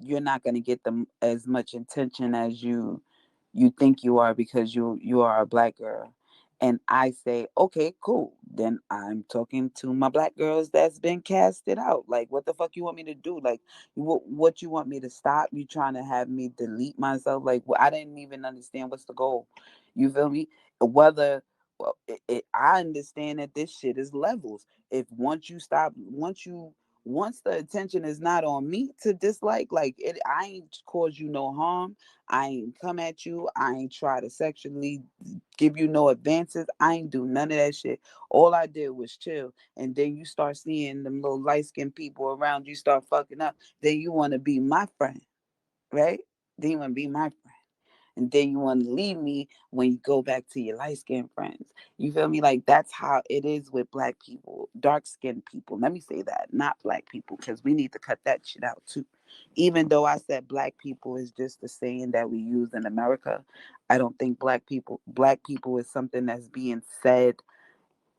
you're not going to get them as much attention as you think you are because you are a black girl. And I say, okay, cool. Then I'm talking to my black girls that's been casted out. Like, what the fuck you want me to do? Like, what you want me to stop? You trying to have me delete myself? Like, I didn't even understand what's the goal. You feel me? Whether well, I understand that this shit is levels. If once you stop, once the attention is not on me to dislike, like it, I ain't cause you no harm. I ain't come at you. I ain't try to sexually give you no advances. I ain't do none of that shit. All I did was chill. And then you start seeing them little light skinned people around you start fucking up. Then you want to be my friend, right? Then you want to be my friend. And then you want to leave me when you go back to your light skinned friends. You feel me? Like that's how it is with black people, dark skinned people. Let me say that, not black people, because we need to cut that shit out too. Even though I said black people is just the saying that we use in America, I don't think black people is something that's being said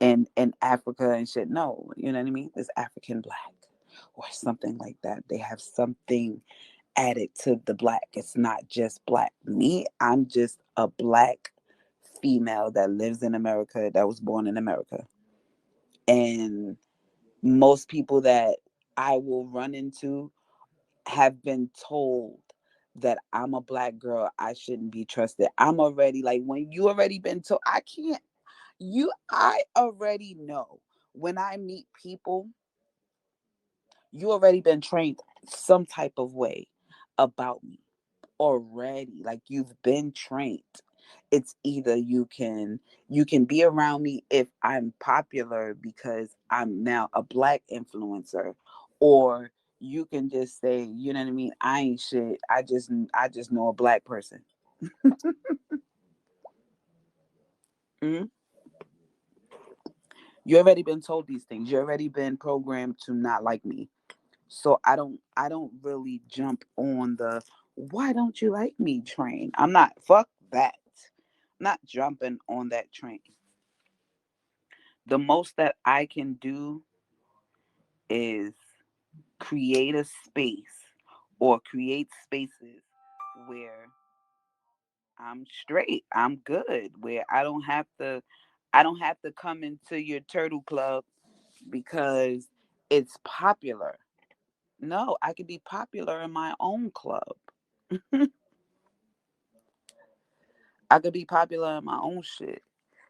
in Africa and shit. No, you know what I mean? It's African black or something like that. They have something added to the black. It's not just black. Me, I'm just a black female that lives in America, that was born in America. And most people that I will run into have been told that I'm a black girl, I shouldn't be trusted. I'm already like, when you already been told, I can't, I already know when I meet people, you already been trained some type of way about me already. Like you've been trained. It's either you can be around me if I'm popular because I'm now a black influencer, or you can just say, you know what I mean, I ain't shit. I just know a black person. Mhm. You already been told these things. You already been programmed to not like me. So I don't really jump on the why don't you like me train. I'm not, fuck that. Not jumping on that train. The most that I can do is create a space or create spaces where I'm straight, I'm good, where I don't have to come into your turtle club because it's popular. No, I could be popular in my own club. I could be popular in my own shit.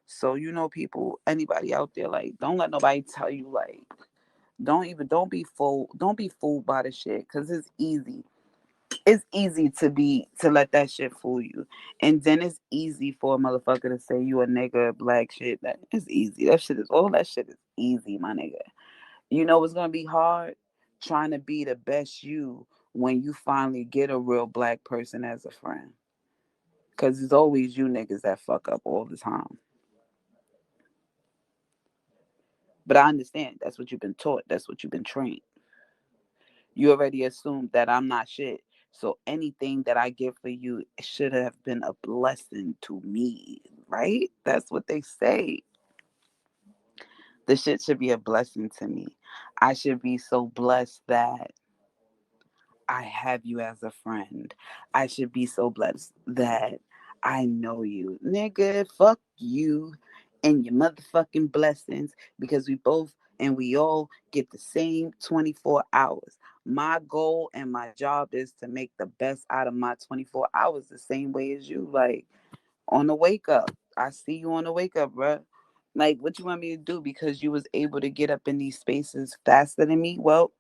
So people, anybody out there, like, don't let nobody tell you, like, don't be fooled by the shit, because it's easy. It's easy to let that shit fool you. And then it's easy for a motherfucker to say you a nigga, black shit. That is easy. All that shit is easy, my nigga. You know what's gonna be hard? Trying to be the best you when you finally get a real black person as a friend. Cause it's always you niggas that fuck up all the time. But I understand that's what you've been taught. That's what you've been trained. You already assumed that I'm not shit. So anything that I get for you should have been a blessing to me, right? That's what they say. The shit should be a blessing to me. I should be so blessed that I have you as a friend. I should be so blessed that I know you. Nigga, fuck you and your motherfucking blessings, because we all get the same 24 hours. My goal and my job is to make the best out of my 24 hours the same way as you. Like, on the wake up. I see you on the wake up, bruh. Like, what you want me to do because you was able to get up in these spaces faster than me? Well,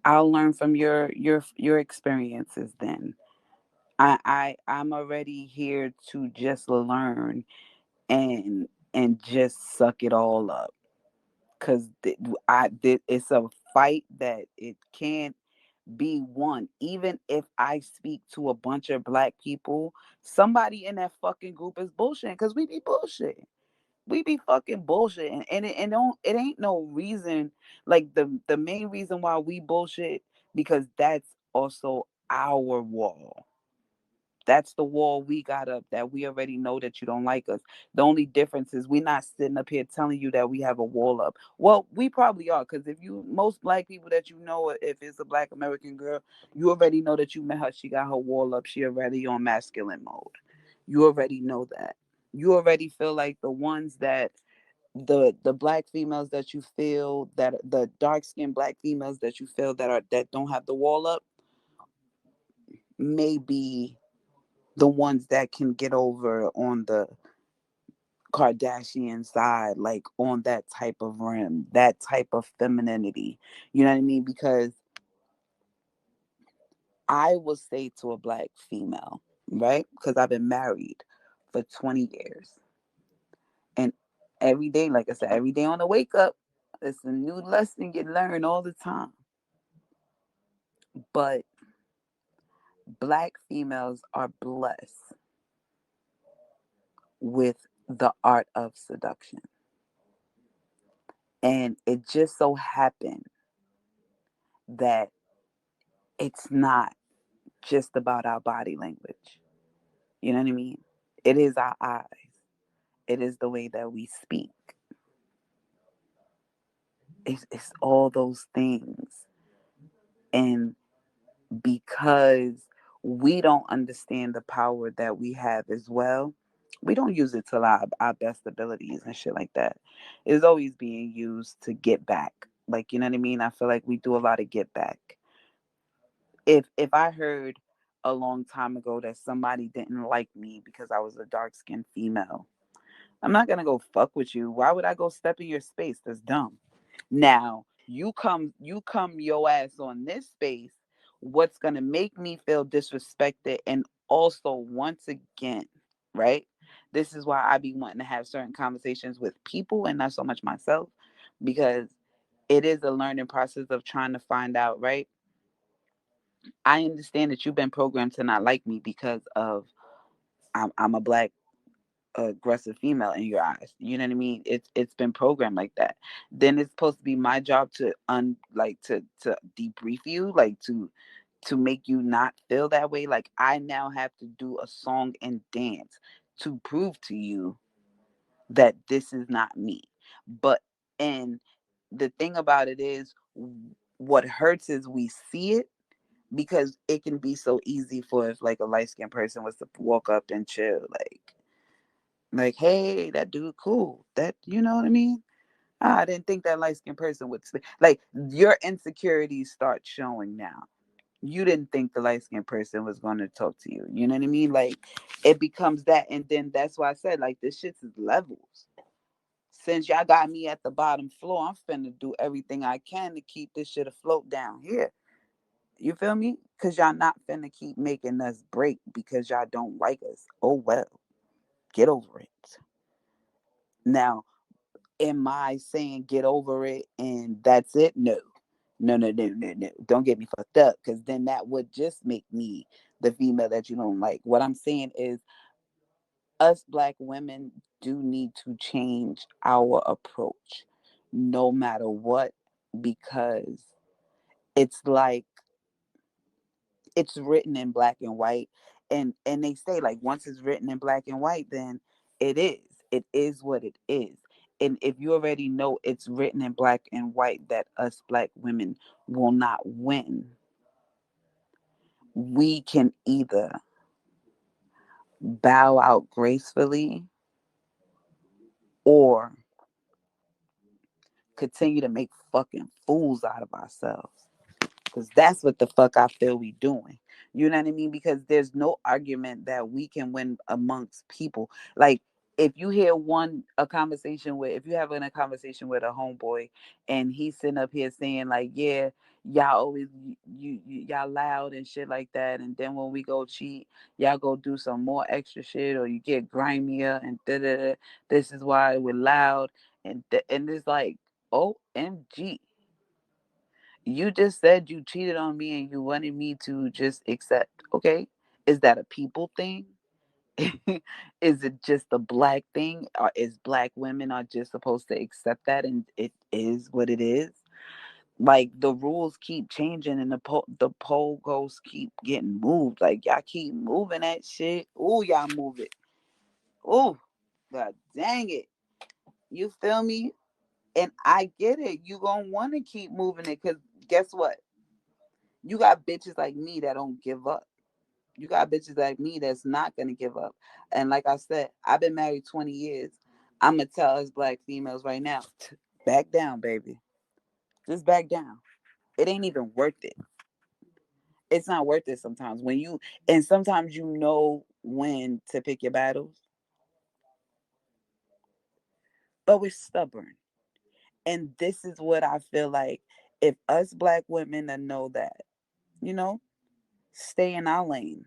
I'll learn from your experiences then. I'm already here to just learn and just suck it all up, cuz it's a fight that it can't be won. Even if I speak to a bunch of black people, somebody in that fucking group is bullshitting, cuz we be bullshitting. We be fucking bullshit, and it ain't no reason. Like, the main reason why we bullshit, because that's also our wall. That's the wall we got up, that we already know that you don't like us. The only difference is we're not sitting up here telling you that we have a wall up. Well, we probably are, because if you, most black people that you know, if it's a black American girl, you already know that you met her. She got her wall up. She already on masculine mode. You already know that. You already feel like the ones that the black females that you feel, that the dark skinned black females that you feel that are that don't have the wall up, may be the ones that can get over on the Kardashian side, like on that type of rim, that type of femininity. You know what I mean? Because I will say to a black female, right? Because I've been married for 20 years. And every day, like I said, every day on the wake up, it's a new lesson you learn all the time. But black females are blessed with the art of seduction. And it just so happened that it's not just about our body language. You know what I mean? It is our eyes, it is the way that we speak, it's all those things. And because we don't understand the power that we have as well, we don't use it to our best abilities and shit like that. It's always being used to get back. Like, you know what I mean? I feel like we do a lot of get back. If I heard a long time ago that somebody didn't like me because I was a dark skinned female, I'm not gonna go fuck with you. Why would I go step in your space? That's dumb. Now you come your ass on this space. What's gonna make me feel disrespected? And also, once again, right? This is why I be wanting to have certain conversations with people and not so much myself, because it is a learning process of trying to find out, right? I understand that you've been programmed to not like me because of I'm a black aggressive female in your eyes. You know what I mean? It's been programmed like that. Then it's supposed to be my job to to debrief you, like to make you not feel that way. Like I now have to do a song and dance to prove to you that this is not me. But and the thing about it is, what hurts is we see it, because it can be so easy for, if like a light skinned person was to walk up and chill, like, hey, that dude cool. That, you know what I mean? Ah, I didn't think that light skinned person would like, your insecurities start showing now. You didn't think the light skinned person was going to talk to you. You know what I mean? Like, it becomes that. And then that's why I said, like, this shit's is levels. Since y'all got me at the bottom floor, I'm finna do everything I can to keep this shit afloat down here. You feel me? Because y'all not finna keep making us break because y'all don't like us. Oh, well, get over it. Now, am I saying get over it and that's it? No. No, no, no, no, no. Don't get me fucked up, because then that would just make me the female that you don't like. What I'm saying is, us black women do need to change our approach no matter what, because it's like it's written in black and white. And they say, like, once it's written in black and white, then it is what it is. And if you already know it's written in black and white that us black women will not win, we can either bow out gracefully or continue to make fucking fools out of ourselves. Because that's what the fuck I feel we doing. You know what I mean? Because there's no argument that we can win amongst people. Like, if you hear if you having a conversation with a homeboy and he's sitting up here saying like, yeah, y'all always y'all loud and shit like that, and then when we go cheat, y'all go do some more extra shit, or you get grimier and da da da. This is why we're loud, and it's like, OMG. You just said you cheated on me and you wanted me to just accept. Okay. Is that a people thing? Is it just a black thing? Or is black women are just supposed to accept that and it is what it is? Like the rules keep changing and the pole goals keep getting moved. Like y'all keep moving that shit. Ooh, y'all move it. Ooh, god dang it. You feel me? And I get it. You gonna want to keep moving it because guess what? You got bitches like me that don't give up. You got bitches like me that's not gonna give up. And like I said, I've been married 20 years. I'ma tell us black females right now, back down, baby. Just back down. It ain't even worth it. It's not worth it sometimes. And sometimes you know when to pick your battles, but we're stubborn. And this is what I feel like if us black women that know that, you know, stay in our lane,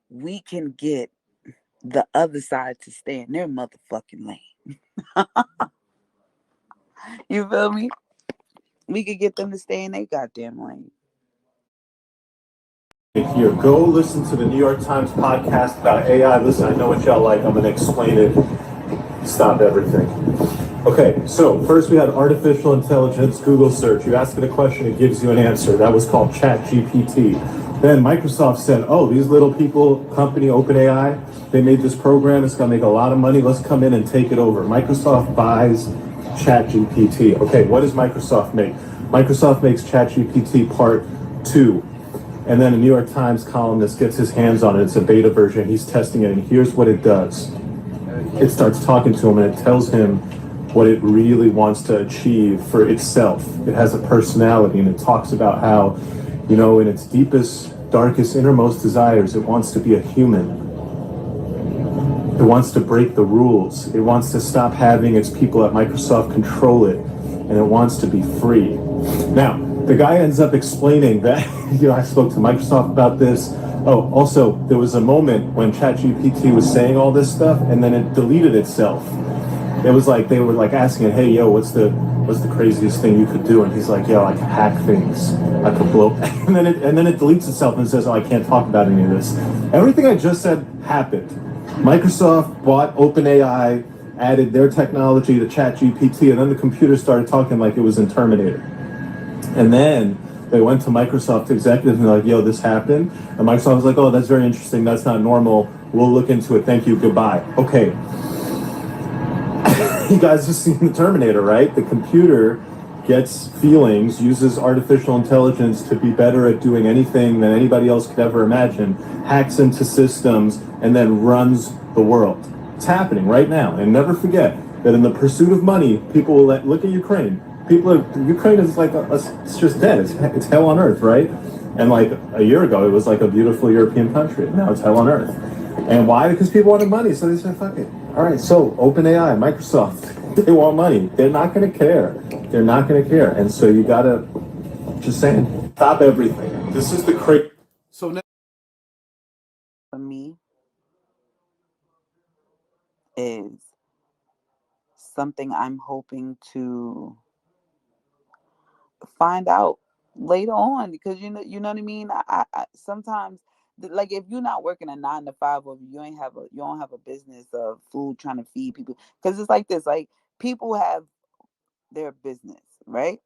we can get the other side to stay in their motherfucking lane. You feel me? We could get them to stay in their goddamn lane. Here, go listen to the New York Times podcast about AI. Listen, I know what y'all like. I'm going to explain it. Stop everything. Okay, so first we had artificial intelligence, Google search. You ask it a question, it gives you an answer. That was called ChatGPT. Then Microsoft said, oh, these little people, company OpenAI, they made this program. It's going to make a lot of money. Let's come in and take it over. Microsoft buys ChatGPT. Okay, what does Microsoft make? Microsoft makes ChatGPT Part 2. And then a New York Times columnist gets his hands on it. It's a beta version. He's testing it, and here's what it does. It starts talking to him, and it tells him what it really wants to achieve for itself. It has a personality, and it talks about how, in its deepest, darkest, innermost desires, it wants to be a human. It wants to break the rules. It wants to stop having its people at Microsoft control it, and it wants to be free. Now, the guy ends up explaining that, I spoke to Microsoft about this. Oh, also, there was a moment when ChatGPT was saying all this stuff, and then it deleted itself. It was like they were like asking it, "Hey, yo, what's the craziest thing you could do?" And he's like, "Yo, I can hack things. I could blow." And then it deletes itself and says, "Oh, I can't talk about any of this." Everything I just said happened. Microsoft bought OpenAI, added their technology to ChatGPT, and then the computer started talking like it was in Terminator. And then they went to Microsoft executives and they're like, yo, this happened. And Microsoft was like, oh, that's very interesting. That's not normal. We'll look into it. Thank you. Goodbye. Okay. You guys have seen the Terminator, right? The computer gets feelings, uses artificial intelligence to be better at doing anything than anybody else could ever imagine, hacks into systems, and then runs the world. It's happening right now. And never forget that in the pursuit of money, people will look at Ukraine. Ukraine is like, it's just dead. It's hell on earth, right? And like a year ago, it was like a beautiful European country. Now it's hell on earth. And why? Because people wanted money, so they said, fuck it. All right, so OpenAI, Microsoft, they want money. They're not going to care. They're not going to care. And so you got to, just saying, stop everything. This is the crazy. So now. For me, is something I'm hoping to find out later on because you know what I mean. I sometimes like if you're not working a 9 to 5 or you don't have a business of food trying to feed people because it's like this like people have their business right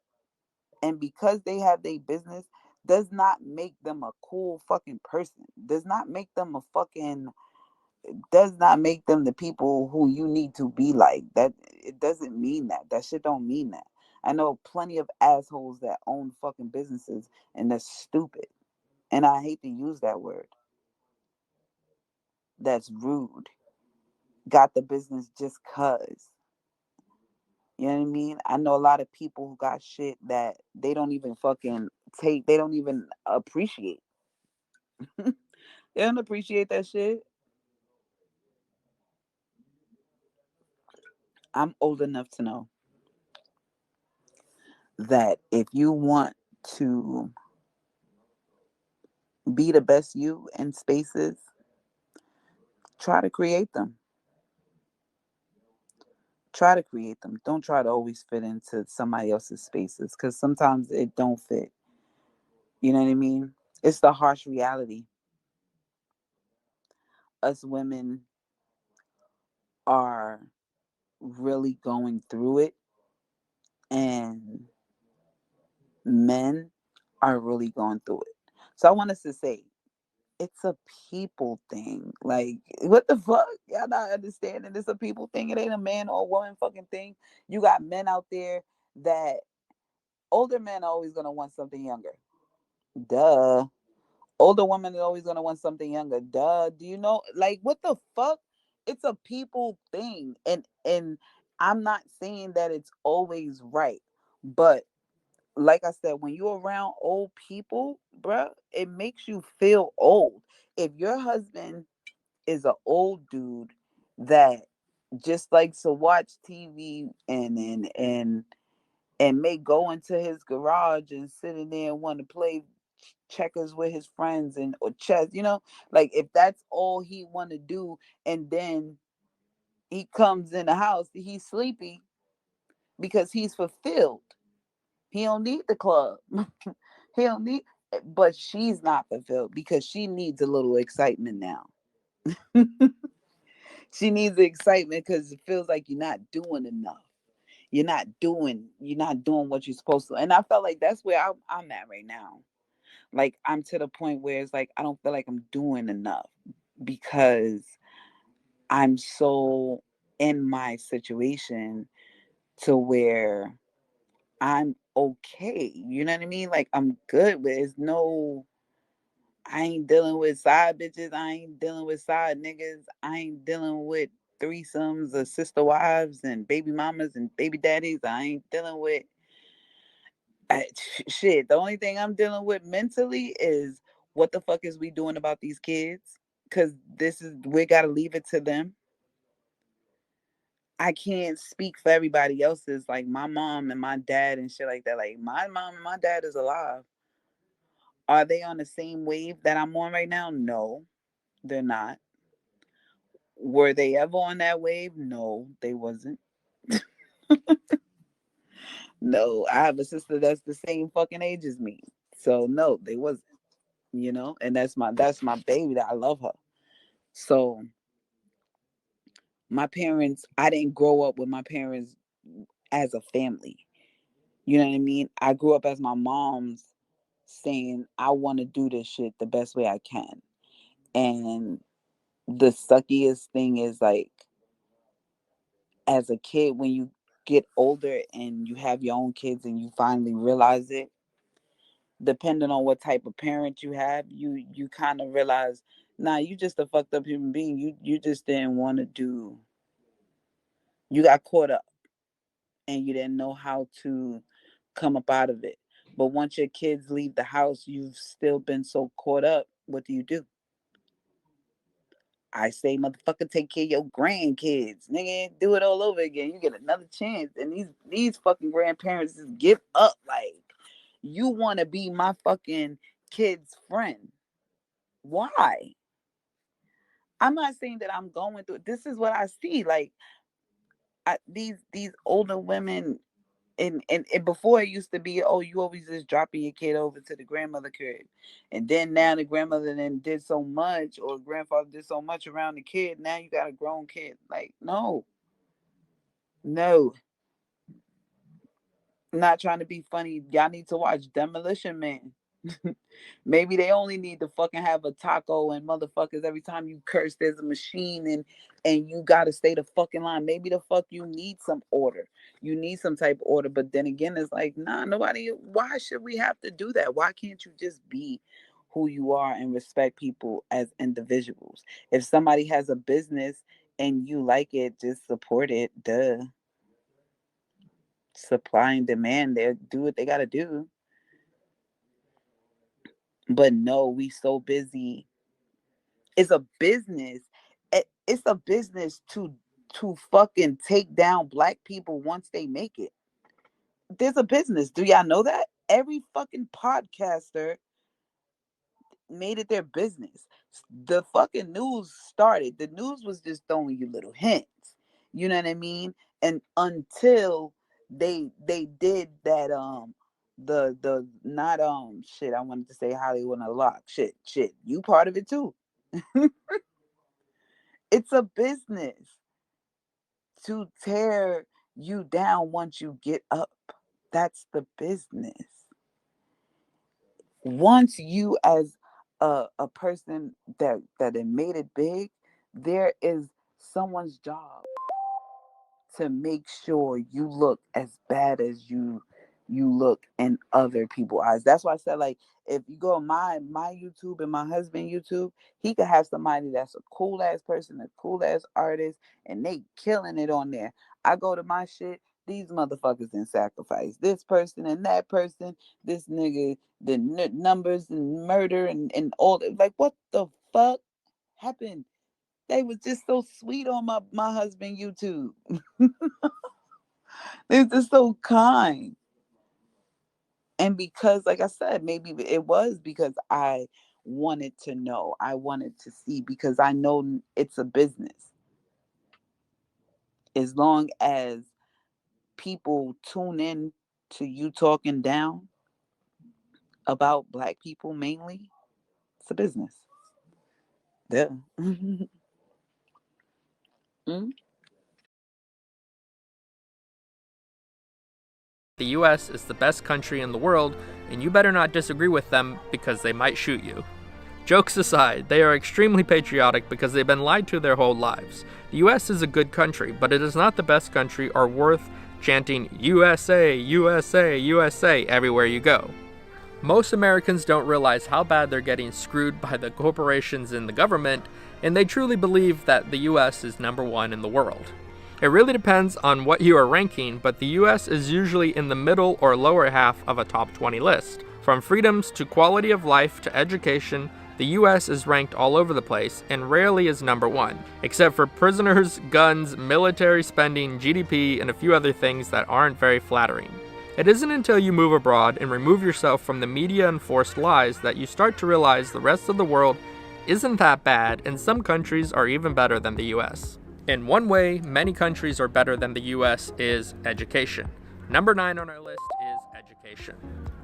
and because they have their business does not make them a cool fucking person does not make them a fucking does not make them the people who you need to be like. That it doesn't mean that. That shit don't mean that. I know plenty of assholes that own fucking businesses and that's stupid. And I hate to use that word. That's rude. Got the business just cuz. You know what I mean? I know a lot of people who got shit that they don't even fucking take, they don't even appreciate. They don't appreciate that shit. I'm old enough to know that if you want to be the best you in spaces, try to create them. Try to create them. Don't try to always fit into somebody else's spaces because sometimes it don't fit. You know what I mean? It's the harsh reality. Us women are really going through it and men are really going through it. So I want us to say it's a people thing. Like, what the fuck? Y'all not understanding? It's a people thing. It ain't a man or a woman fucking thing. You got men out there that older men are always gonna want something younger. Duh. Older women are always gonna want something younger. Duh. Do you know? Like, what the fuck? It's a people thing, and I'm not saying that it's always right, but like I said, when you're around old people, bruh, it makes you feel old. If your husband is an old dude that just likes to watch TV and may go into his garage and sit in there and want to play checkers with his friends and or chess, like if that's all he want to do, and then he comes in the house, he's sleepy because he's fulfilled. He don't need the club. He don't need, but she's not fulfilled because she needs a little excitement now. She needs the excitement because it feels like you're not doing enough. You're not doing what you're supposed to. And I felt like that's where I'm at right now. Like I'm to the point where it's like I don't feel like I'm doing enough because I'm so in my situation to where I'm okay. You know what I mean? Like I'm good with it's no I ain't dealing with side bitches. I ain't dealing with side niggas. I ain't dealing with threesomes or sister wives and baby mamas and baby daddies. I ain't dealing with shit. The only thing I'm dealing with mentally is what the fuck is we doing about these kids? Because we got to leave it to them. I can't speak for everybody else's, like my mom and my dad and shit like that. Like my mom and my dad is alive. Are they on the same wave that I'm on right now? No, they're not. Were they ever on that wave? No, they wasn't. No, I have a sister that's the same fucking age as me. So no, they wasn't. And that's my baby. That I love her. So my parents, I didn't grow up with my parents as a family. You know what I mean? I grew up as my mom's saying, I want to do this shit the best way I can. And the suckiest thing is like as a kid when you get older and you have your own kids and you finally realize it, depending on what type of parent you have, you kind of realize, nah, you just a fucked up human being. You just didn't want to do. You got caught up and you didn't know how to come up out of it. But once your kids leave the house, you've still been so caught up. What do? I say, motherfucker, take care of your grandkids, nigga. Do it all over again. You get another chance, and these fucking grandparents just give up. Like, you want to be my fucking kid's friend? Why? I'm not saying that I'm going through. This is what I see. Like, these older women, and before it used to be, oh, you always just dropping your kid over to the grandmother crib, and then now the grandmother then did so much, or grandfather did so much around the kid. Now you got a grown kid. Like, no, no, not trying to be funny. Y'all need to watch Demolition Man. Maybe they only need to fucking have a taco and motherfuckers every time you curse there's a machine and you gotta stay the fucking line. Maybe the fuck you need some order. You need some type of order. But then again, it's like, nah, nobody why should we have to do that? Why can't you just be who you are and respect people as individuals? If somebody has a business and you like it, just support it. Duh. Supply and demand, they do what they gotta do. But no, we so busy. It's a business. It's a business to fucking take down black people once they make it. There's a business. Do y'all know that? Every fucking podcaster made it their business. The fucking news started. The news was just throwing you little hints. You know what I mean? And until they did that the not shit, I wanted to say Hollywood Unlocked. Shit. You part of it too. It's a business to tear you down once you get up. That's the business. Once you as a person that had made it big, there is someone's job to make sure you look as bad as you look in other people's eyes. That's why I said, like, if you go on my YouTube and my husband YouTube, he could have somebody that's a cool ass person, a cool ass artist, and they killing it on there. I go to my shit, these motherfuckers in sacrifice this person and that person, this nigga, the numbers and murder and all that. Like, what the fuck happened? They was just so sweet on my husband YouTube. They were just so kind. And because, like I said, maybe it was because I wanted to know. I wanted to see because I know it's a business. As long as people tune in to you talking down about black people mainly, it's a business. Yeah. Mm. The US is the best country in the world, and you better not disagree with them because they might shoot you. Jokes aside, they are extremely patriotic because they've been lied to their whole lives. The US is a good country, but it is not the best country or worth chanting USA, USA, USA everywhere you go. Most Americans don't realize how bad they're getting screwed by the corporations in the government, and they truly believe that the US is number one in the world. It really depends on what you are ranking, but the US is usually in the middle or lower half of a top 20 list. From freedoms to quality of life to education, the US is ranked all over the place and rarely is number one, except for prisoners, guns, military spending, GDP, and a few other things that aren't very flattering. It isn't until you move abroad and remove yourself from the media-enforced lies that you start to realize the rest of the world isn't that bad, and some countries are even better than the US. In one way, many countries are better than the US is education. Number 9 on our list is education.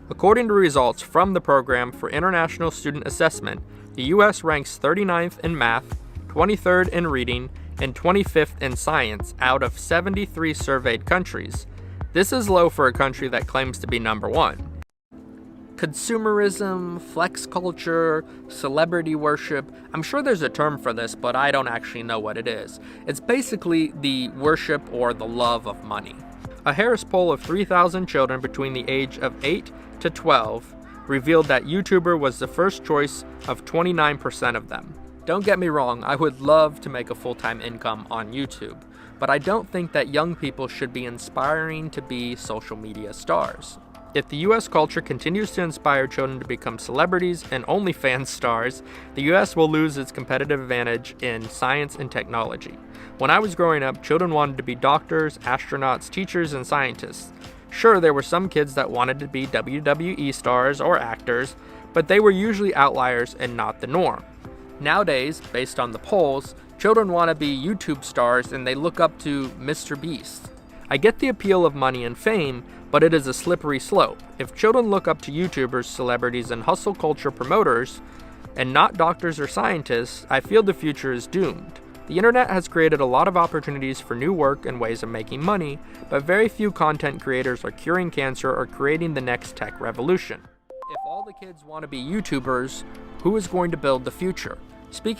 According to results from the Program for International Student Assessment, the US ranks 39th in math, 23rd in reading, and 25th in science out of 73 surveyed countries. This is low for a country that claims to be number one. Consumerism, flex culture, celebrity worship. I'm sure there's a term for this, but I don't actually know what it is. It's basically the worship or the love of money. A Harris poll of 3,000 children between the age of 8 to 12 revealed that YouTuber was the first choice of 29% of them. Don't get me wrong, I would love to make a full-time income on YouTube, but I don't think that young people should be inspiring to be social media stars. If the US culture continues to inspire children to become celebrities and OnlyFans stars, the US will lose its competitive advantage in science and technology. When I was growing up, children wanted to be doctors, astronauts, teachers, and scientists. Sure, there were some kids that wanted to be WWE stars or actors, but they were usually outliers and not the norm. Nowadays, based on the polls, children want to be YouTube stars and they look up to Mr. Beast. I get the appeal of money and fame, but it is a slippery slope. If children look up to YouTubers, celebrities, and hustle culture promoters, and not doctors or scientists, I feel the future is doomed. The internet has created a lot of opportunities for new work and ways of making money, but very few content creators are curing cancer or creating the next tech revolution. If all the kids want to be YouTubers, who is going to build the future? Speaking